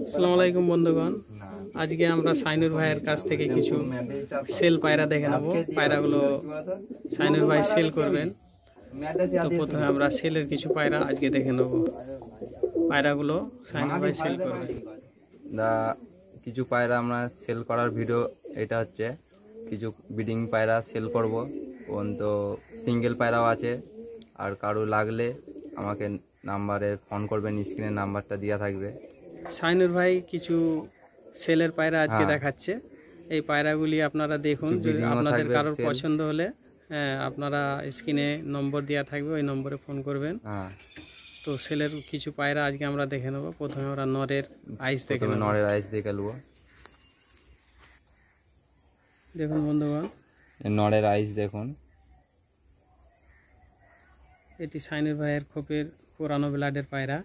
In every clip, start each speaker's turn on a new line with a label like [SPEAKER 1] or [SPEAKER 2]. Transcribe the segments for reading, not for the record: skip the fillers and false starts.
[SPEAKER 1] আসসালামু আলাইকুম বন্ধুগণ, আজকে আমরা সাইনুর ভাইয়ের কাছ থেকে কিছু সেল পায়রা দেখে নেব। পায়রাগুলো সাইনুর ভাই সেল করবেন। তো প্রথমে আমরা সেলের কিছু পায়রা আজকে দেখে নেব। পায়রাগুলো সাইনুর ভাই সেল করবেন।
[SPEAKER 2] কিছু পায়রা আমরা সেল করার ভিডিও, এটা হচ্ছে কিছু ব্রিডিং পায়রা সেল করব। তো সিঙ্গেল পায়রাও আছে, আর কারো লাগলে আমাকে নাম্বারে ফোন করবেন, স্ক্রিনের নাম্বারটা দেওয়া থাকবে।
[SPEAKER 1] সাইনুর ভাই কিছু সেলের পায়রা আজকে দেখাচ্ছে। এই পায়রাগুলি আপনারা দেখুন, যদি আপনাদের কারোর পছন্দ হলে আপনারা স্ক্রিনে নম্বর দেওয়া থাকবে, ওই নম্বরে ফোন করবেন। তো সেলের কিছু পায়রা আজকে আমরা দেখে নেব। প্রথমে আমরা নরের আইস দেখে নেব।
[SPEAKER 2] নরের আইস দেখে নেব।
[SPEAKER 1] দেখুন বন্ধুগণ,
[SPEAKER 2] নরের আইস দেখুন।
[SPEAKER 1] এটি সাইনুর ভাইয়ের খোপের পুরানো ব্লাডের পায়রা।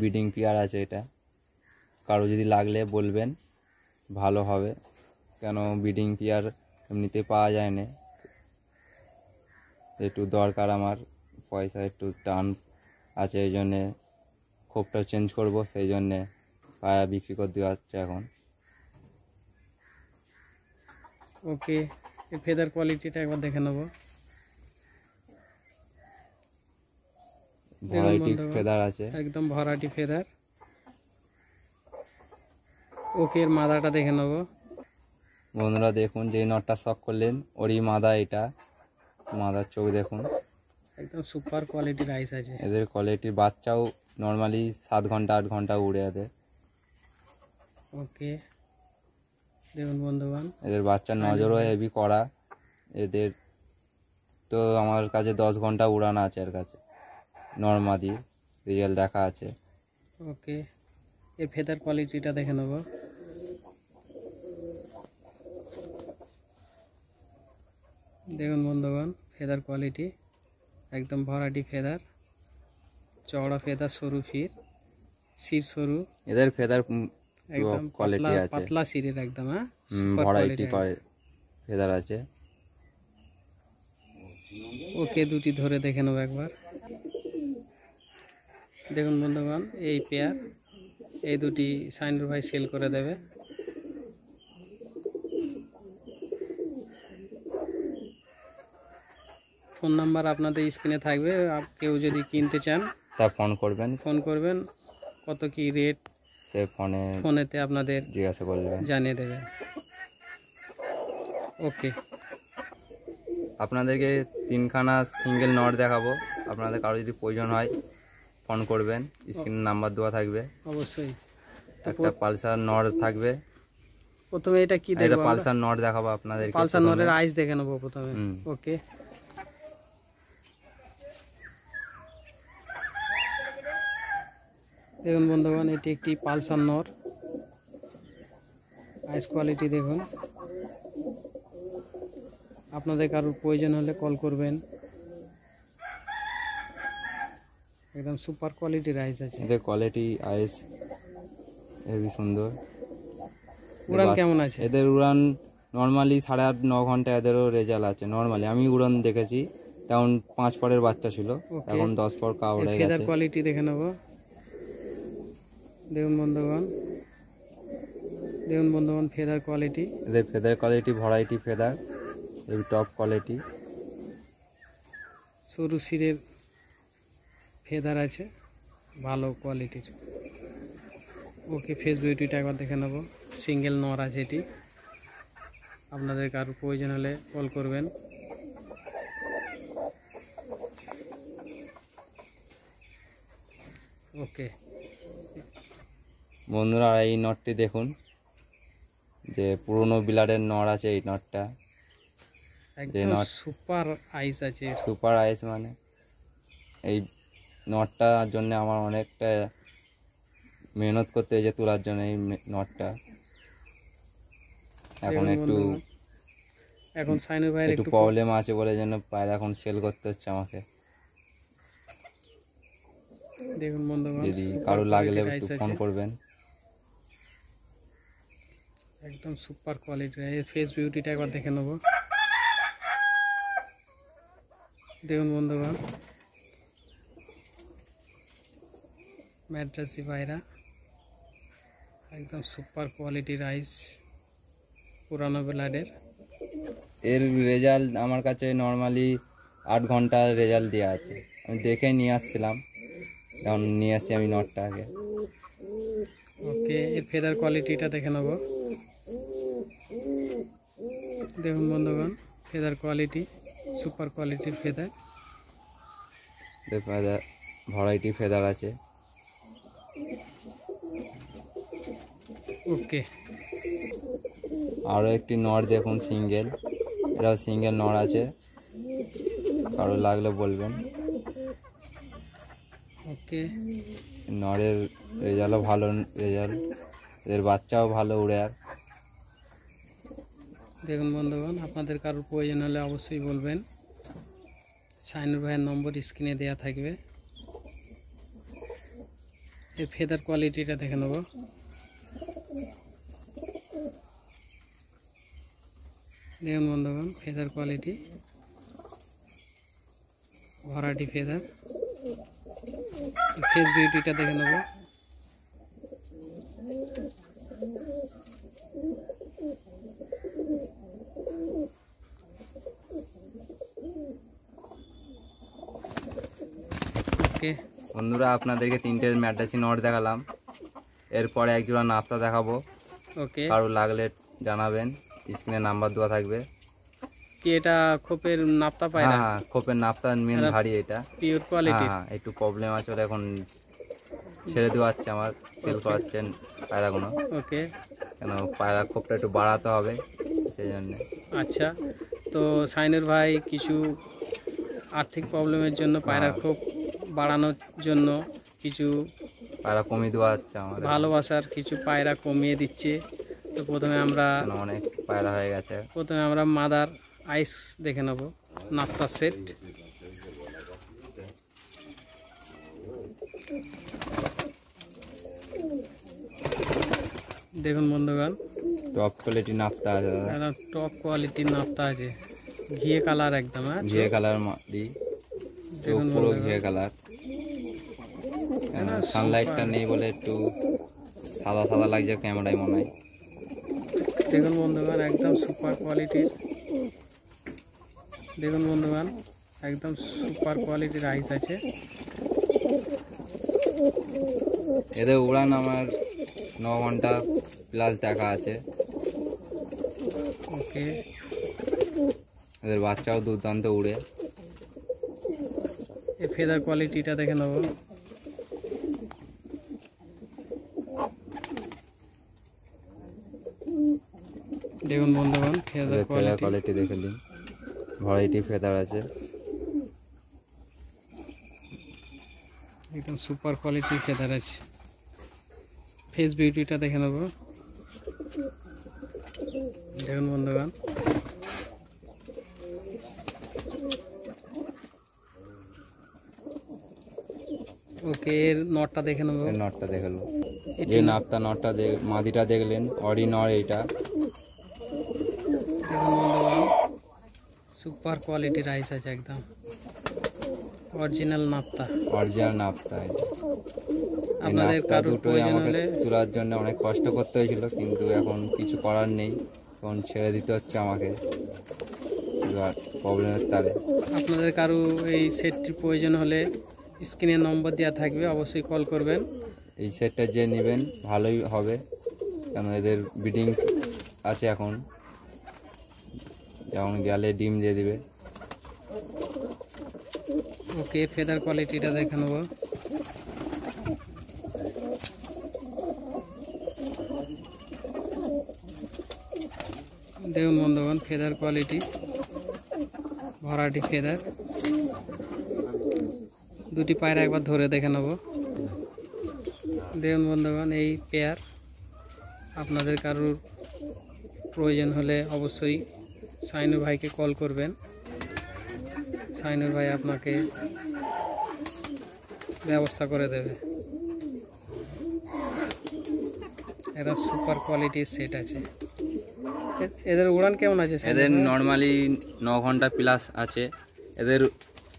[SPEAKER 2] ব্রিডিং পেয়ার আছে। এটা কারো যদি লাগলে বলবেন, ভালো হবে, কেন ব্রিডিং পেয়ার এমনিতে পাওয়া যায় না। একটু দরকার, আমার পয়সা একটু টান আছে, এই জন্যে খোপটা চেঞ্জ করব, সেই জন্যে পায়রা বিক্রি করে দেওয়া হচ্ছে এখন।
[SPEAKER 1] ওকে, এই ফেদার কোয়ালিটিটা একবার দেখে নেব।
[SPEAKER 2] ভ্যারাইটি ফেদার আছে,
[SPEAKER 1] একদম ভ্যারাইটি ফেদার। ওকে, এর মাদাটা দেখে নেব।
[SPEAKER 2] বন্ধুরা দেখুন, যে নটটা শখ করলেন ওরই মাদা। এটা মাদার চোখ দেখুন,
[SPEAKER 1] একদম সুপার কোয়ালিটির আইস আছে।
[SPEAKER 2] এদের কোয়ালিটির বাচ্চাও নর্মালি 7 ঘন্টা 8 ঘন্টা উড়ে এদের।
[SPEAKER 1] ওকে, দেখুন বন্ধুগণ,
[SPEAKER 2] এদের বাচ্চার নজরও হেভি করা। এদের তো আমার কাছে 10 ঘন্টা উড়ান আছে এর কাছে, নর্মালি রিয়েল দেখা আছে।
[SPEAKER 1] ওকে, এর ফেদার কোয়ালিটিটা দেখে নেব। দেখুন বন্ধুগণ, ফেদার কোয়ালিটি একদম ভরাটি ফেদার, চওড়া ফেদার, সরু শির সরু।
[SPEAKER 2] এদের ফেদার
[SPEAKER 1] একদম
[SPEAKER 2] কোয়ালিটি আছে,
[SPEAKER 1] পাতলা শিরের একদম
[SPEAKER 2] ভরাইটি ফেদার আছে।
[SPEAKER 1] ওকে, দুটি ধরে দেখে নেব একবার। দেখুন বন্ধুগণ, এই পেয়ার, এই দুটি সাইনুর ভাই সেল করে দেবে। ফোন নাম্বার আপনাদের স্ক্রিনে থাকবে, কেউ যদি কিনতে চান
[SPEAKER 2] তা ফোন করবেন।
[SPEAKER 1] কত কি রেট
[SPEAKER 2] সে
[SPEAKER 1] ফোনেতে আপনাদের
[SPEAKER 2] জিজ্ঞাসা করবেন,
[SPEAKER 1] জানিয়ে দেবেন। ওকে,
[SPEAKER 2] আপনাদেরকে 3খানা সিঙ্গেল নট দেখাবো। আপনাদের কারো যদি প্রয়োজন হয় ফোন করবেন, স্ক্রিনের নাম্বার দেওয়া থাকবে।
[SPEAKER 1] অবশ্যই
[SPEAKER 2] একটা পালসার নট থাকবে।
[SPEAKER 1] প্রথমে এটা কি দেখব?
[SPEAKER 2] এটা পালসার নট দেখাবো আপনাদেরকে।
[SPEAKER 1] পালসার নটের আইস দেখে নেব প্রথমে। ওকে, দেখুন বন্ধুগণ, এটি একটি পালসার নর। আইস কোয়ালিটি দেখুন। আপনাদের কারোর প্রয়োজন হলে কল করবেন। একদম সুপার কোয়ালিটির আইস আছে।
[SPEAKER 2] এদের কোয়ালিটি আইস হেভি সুন্দর।
[SPEAKER 1] উড়ান কেমন আছে?
[SPEAKER 2] এদের উড়ান নর্মালি 8.5-9 ঘন্টা এদেরও রেজাল্ট আছে। নর্মালি আমি উড়ান দেখেছি, তেমন 5 পরের বাচ্চা ছিল, এখন 10 পর কাউড়ে গেছে।
[SPEAKER 1] ফেদার কোয়ালিটি দেখে নেব। দেখুন বন্ধুগণ, ফেদার কোয়ালিটি।
[SPEAKER 2] এদের ফেদার কোয়ালিটি ভ্যারাইটি ফেদার, এই টপ কোয়ালিটি।
[SPEAKER 1] সরু শিরের ফেদার আছে, ভালো কোয়ালিটির। ওকে, ফেস বিউটিটা একবার দেখে নেব। সিঙ্গেল নর আছে এটি। আপনাদের কারোর প্রয়োজন হলে কল করবেন। ওকে
[SPEAKER 2] বন্ধুরা, এই নটটি দেখুন, যে পুরনো বিলাডের নট আছে এই নটটা।
[SPEAKER 1] একদম সুপার আইস আছে।
[SPEAKER 2] সুপার আইস মানে এই নটটার জন্য আমার অনেকটা মেহনত করতে হয়েছে তোলার জন্য এই নটটা।
[SPEAKER 1] এখন সাইনুর ভাইয়ের
[SPEAKER 2] একটু প্রবলেম আছে বলে জন্য পায়রা এখন সেল করতে হচ্ছে আমাকে।
[SPEAKER 1] দেখুন বন্ধুগণ,
[SPEAKER 2] যদি কারো লাগলে একটু ফোন করবেন।
[SPEAKER 1] একদম সুপার কোয়ালিটির। এই ফেস বিউটিটা একবার দেখে নেব। দেখুন বন্ধুগণ, ম্যাড্রাসি পায়রা, একদম সুপার কোয়ালিটি রাইস, পুরানো ব্লাডের।
[SPEAKER 2] এর রেজাল্ট আমার কাছে নর্মালি 8 ঘন্টা রেজাল্ট দেওয়া আছে। আমি দেখে নিয়ে আসছিলাম, এখন নিয়ে আসছি আমি নটটা আগে।
[SPEAKER 1] ওকে, এর ফেদার কোয়ালিটিটা দেখে নেব। দেখুন বন্ধুগণ, ফেদার কোয়ালিটি সুপার কোয়ালিটির ফেদার।
[SPEAKER 2] ফেদার ভ্যারাইটি ফেদার আছে।
[SPEAKER 1] ওকে,
[SPEAKER 2] আরও একটি নর দেখুন সিঙ্গেল, এটাও সিঙ্গেল নর আছে, কারো লাগলে বলবেন।
[SPEAKER 1] ওকে,
[SPEAKER 2] নরের রেজাল্টও ভালো রেজাল্ট, এদের বাচ্চাও ভালো উড়ে। আর
[SPEAKER 1] দেখুন বন্ধুগণ, আপনাদের কারোর প্রয়োজন হলে অবশ্যই বলবেন। শাইনুর ভাইয়ের নম্বর স্ক্রিনে দেওয়া থাকবে। এর ফেদার কোয়ালিটিটা দেখে নেব। দেখুন বন্ধুগণ, ফেদার কোয়ালিটি ভরাটি ফেদার। ফেস বিউটিটা দেখে নেব। ওকে
[SPEAKER 2] বন্ধুরা, আপনাদেরকে 3টে ম্যাড্রাসি নট দেখালাম, এরপরে এক জোড়া নাপ্তা দেখাবো।
[SPEAKER 1] ওকে,
[SPEAKER 2] কারো লাগলে জানাবেন, স্ক্রিনে নাম্বার দেওয়া থাকবে।
[SPEAKER 1] কি এটা খোপের নাপ্তা পায়রা?
[SPEAKER 2] হ্যাঁ, খোপের নাপ্তা মেন ভারী, এটা
[SPEAKER 1] পিওর কোয়ালিটি।
[SPEAKER 2] হ্যাঁ, একটু প্রবলেম আছে, ওটা এখন ছেড়ে দেওয়া হচ্ছে, আমার সেল করাচ্ছেন পায়রাগুলো।
[SPEAKER 1] ওকে,
[SPEAKER 2] কেন পায়রা খোপটা একটু বাড়াতে হবে, সেই জন্য।
[SPEAKER 1] আচ্ছা, তো শাইনুর ভাই কিছু আর্থিক প্রবলেমের জন্য পায়রা খুব বাড়ানোর জন্য কিছু
[SPEAKER 2] পায়রা কমিয়ে দেওয়া হচ্ছে আমার,
[SPEAKER 1] ভালোবাসার কিছু পায়রা কমিয়ে দিচ্ছে। তো প্রথমে আমরা
[SPEAKER 2] অনেক পায়রা হয়ে গেছে।
[SPEAKER 1] মাদার আইস দেখে নেব, নাপ্তা সেট। দেখুন বন্ধুগণ,
[SPEAKER 2] টপ কোয়ালিটি নাপ্তা আছে,
[SPEAKER 1] টপ কোয়ালিটির নাপ্তা আছে, ঘিয়ে কালার একদম।
[SPEAKER 2] ঘিয়ে কালার মাদি, পুরো ঘিয়ে কালার। সানলাইটটা নেই বলে একটু সাদা সাদা লাগছে ক্যামেরায় মনে হয়।
[SPEAKER 1] দেখুন বন্ধুগণ, একদম সুপার কোয়ালিটির। দেখুন বন্ধুগণ, একদম সুপার কোয়ালিটির আইস আছে।
[SPEAKER 2] এদের উড়ান আমার 9 ঘন্টা প্লাস দেখা আছে।
[SPEAKER 1] ওকে,
[SPEAKER 2] এদের বাচ্চাও দুর্দান্ত উড়ে।
[SPEAKER 1] এই ফেদার কোয়ালিটিটা দেখে নেব। দেখুন বন্ধুগণ, ফেদার
[SPEAKER 2] কোয়ালিটি দেখে নিন, ভ্যারাইটি ফেদার আছে,
[SPEAKER 1] একদম সুপার কোয়ালিটির ফেদার আছে। ফেস বিউটিটা দেখে নেব। দেখুন বন্ধুগণ, ওকে, এর নটটা দেখে নেব।
[SPEAKER 2] নটটা দেখে নেব। এই নাপ্তা নটটা মাদিটা দেখলেন, অরি নর এইটা।
[SPEAKER 1] দেখুন বন্ধুগণ, সুপার কোয়ালিটির রাইস আছে, একদম অরিজিনাল নাপ্তা।
[SPEAKER 2] অরিজিনাল নাপ্তা।
[SPEAKER 1] আপনাদের কারোর প্রয়োজন হলে
[SPEAKER 2] তোলার জন্য অনেক কষ্ট করতে হয়েছিল, কিন্তু এখন কিছু করার নেই, এখন ছেড়ে দিতে হচ্ছে আমাকে প্রবলেমের তারে।
[SPEAKER 1] আপনাদের কারো এই সেটটির প্রয়োজন হলে স্ক্রিনে নম্বর দেওয়া থাকবে, অবশ্যই কল করবেন।
[SPEAKER 2] এই সেটটা যে নেবেন ভালোই হবে, কেন এদের ব্রিডিং আছে এখন, যেমন গেলে ডিম দিয়ে দিবে।
[SPEAKER 1] ওকে, ফেদার কোয়ালিটিটা দেখে নেব। দেখুন বন্ধুগণ, ফেদার কোয়ালিটি ভরাটি ফেদার। দুটি পায়রা একবার ধরে দেখে নেব। দেখুন বন্ধুগণ, এই পেয়ার। আপনাদের কারোর প্রয়োজন হলে অবশ্যই শাইনুর ভাইকে কল করবেন। শাইনুর ভাই আপনাকে ব্যবস্থা করে দেবে। এরা সুপার কোয়ালিটির সেট আছে। এদের উড়ান কেমন আছে?
[SPEAKER 2] এদের নর্মালি 9 ঘন্টা প্লাস আছে।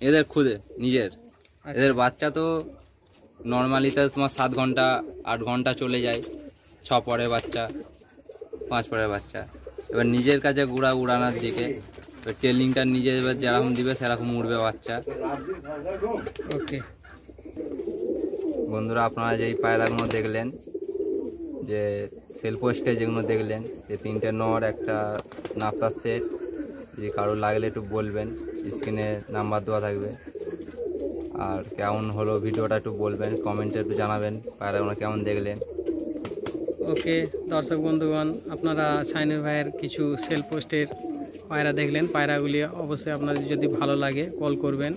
[SPEAKER 2] এদের খুদে নিজের, এদের বাচ্চা তো নর্মালিতে তোমার 7 ঘন্টা 8 ঘন্টা চলে যায়, 6 পরের বাচ্চা 5 পরের বাচ্চা। এবার নিজের কাছে উড়ানোর দিকে ট্রেলিংটা নিজে এবার যেরকম দিবে সেরকম উড়বে বাচ্চা।
[SPEAKER 1] ওকে
[SPEAKER 2] বন্ধুরা, আপনারা যে এই পায়রাগুলো দেখলেন, যে সেল পোস্টে যেগুলো দেখলেন, যে 3টে নর একটা নাফতার সেট, যে কারো লাগলে একটু বলবেন, স্ক্রিনে নাম্বার দেওয়া থাকবে। আর কেমন হলো ভিডিওটা একটু বলবেন, কমেন্টে একটু জানাবেন পায়রাগুলো কেমন দেখলেন।
[SPEAKER 1] ওকে দর্শক বন্ধুগণ, আপনারা সাইনুর ভাইয়ের কিছু সেল পোস্টের পায়রা দেখলেন। পায়রাগুলি অবশ্যই আপনাদের যদি ভালো লাগে কল করবেন,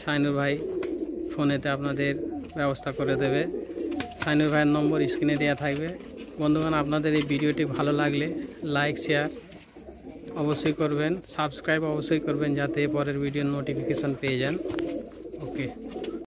[SPEAKER 1] সাইনুর ভাই ফোনেতে আপনাদের ব্যবস্থা করে দেবে। সাইনুর ভাইয়ের নম্বর স্ক্রিনে দেওয়া থাকবে। বন্ধুগণ, আপনাদের এই ভিডিওটি ভালো লাগলে লাইক শেয়ার অবশ্যই করবেন, সাবস্ক্রাইব অবশ্যই করবেন, যাতে পরের ভিডিওর নোটিফিকেশান পেয়ে যান। ওকে।